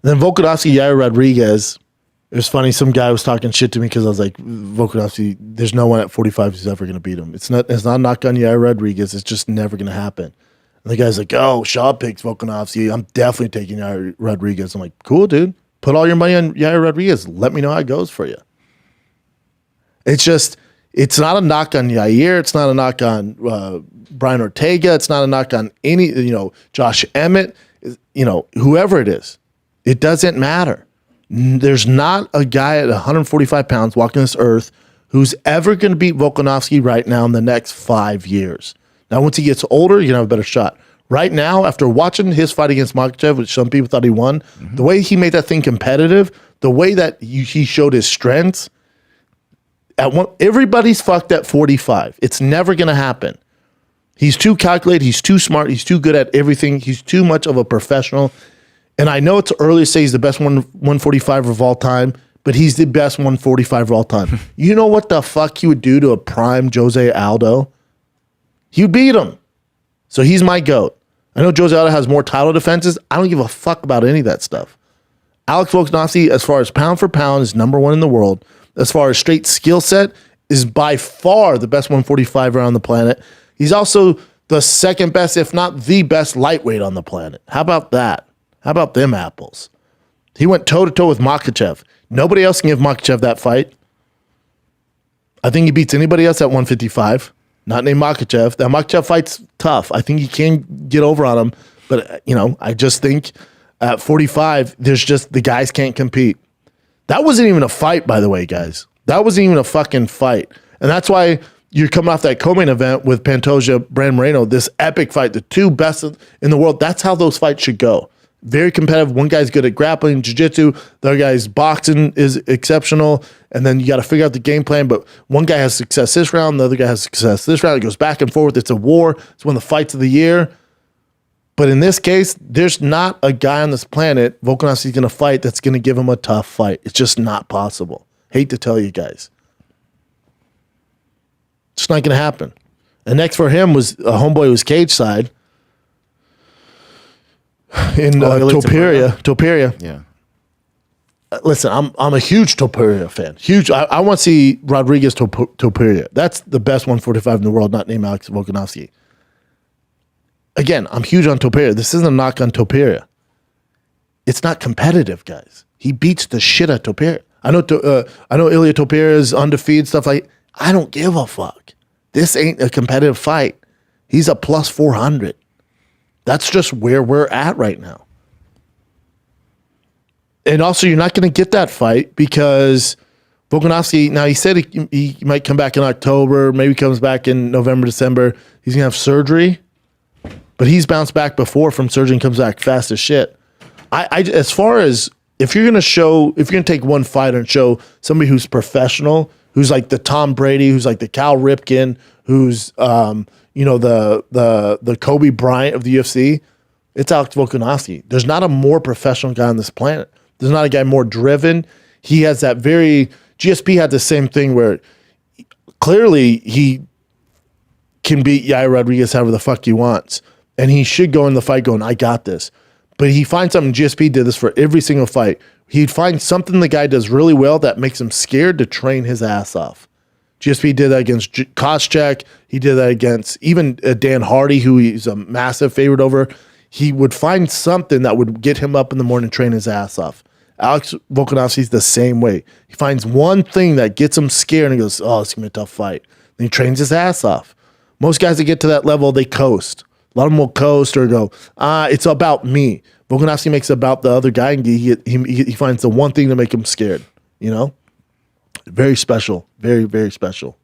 then Volkanovski, Yair Rodriguez. It was funny. Some guy was talking shit to me because I was like, Volkanovski, there's no one at 45 who's ever going to beat him. It's not a knock on Yair Rodriguez. It's just never going to happen. And the guy's like, oh, Schaub picks Volkanovski. I'm definitely taking Yair Rodriguez. I'm like, cool, dude. Put all your money on Yair Rodriguez. Let me know how it goes for you. It's not a knock on Yair. It's not a knock on Brian Ortega. It's not a knock on any, Josh Emmett, whoever it is. It doesn't matter. There's not a guy at 145 pounds walking this earth who's ever going to beat Volkanovski right now in the next 5 years. Now, once he gets older, you're going to have a better shot. Right now, after watching his fight against Makhachev, which some people thought he won, the way he made that thing competitive, the way that he showed his strengths, everybody's fucked at 45. It's never going to happen. He's too calculated. He's too smart. He's too good at everything. He's too much of a professional. And I know it's early to say he's the best 145 of all time, but he's the best 145 of all time. You know what the fuck he would do to a prime Jose Aldo? He would beat him. So he's my GOAT. I know Jose Aldo has more title defenses. I don't give a fuck about any of that stuff. Alex Volkanovski, as far as pound for pound, is number one in the world. As far as straight skill set, is by far the best 145er on the planet. He's also the second best, if not the best lightweight on the planet. How about that? How about them apples? He went toe-to-toe with Makhachev. Nobody else can give Makhachev that fight. I think he beats anybody else at 155, not named Makhachev. That Makhachev fight's tough. I think he can get over on him, but, I just think at 45, there's just the guys can't compete. That wasn't even a fight, by the way, guys. That wasn't even a fucking fight. And that's why you're coming off that co-main event with Pantoja, Brandon Moreno, this epic fight, the two best in the world. That's how those fights should go. Very competitive. One guy's good at grappling, jiu-jitsu. The other guy's boxing is exceptional. And then you got to figure out the game plan. But one guy has success this round. The other guy has success this round. It goes back and forth. It's a war. It's one of the fights of the year. But in this case, there's not a guy on this planet Volkanovski's going to fight that's going to give him a tough fight. It's just not possible. Hate to tell you guys. It's not going to happen. And next for him was a homeboy who was cage side. In Topuria. Yeah. Listen, I'm a huge Topuria fan. Huge. I want to see Rodriguez Topuria. That's the best 145 in the world, not named Alex Volkanovski. Again, I'm huge on Topuria. This isn't a knock on Topuria. It's not competitive, guys. He beats the shit out of Topuria. I know Ilya Topuria is undefeated, stuff like. I don't give a fuck. This ain't a competitive fight. He's a plus 400. That's just where we're at right now. And also, you're not going to get that fight because Volkanovski, now he said he might come back in October, maybe comes back in November, December. He's going to have surgery, but he's bounced back before from surgery and comes back fast as shit. As far as if you're going to take one fighter and show somebody who's professional, who's like the Tom Brady, who's like the Cal Ripken, who's the Kobe Bryant of the UFC, it's Alex Volkanovski. There's not a more professional guy on this planet. There's not a guy more driven. He has that GSP had the same thing where clearly he can beat Yair Rodriguez however the fuck he wants. And he should go in the fight going, I got this. But he finds something, GSP did this for every single fight. He'd find something the guy does really well that makes him scared to train his ass off. GSP did that against Koscheck. He did that against even Dan Hardy, who he's a massive favorite over. He would find something that would get him up in the morning and train his ass off. Alex Volkanovski's the same way. He finds one thing that gets him scared and he goes, oh, it's going to be a tough fight. Then he trains his ass off. Most guys that get to that level, they coast. A lot of them will coast or go, it's about me. Volkanovski makes it about the other guy, and he finds the one thing to make him scared. Very special. Very, very special.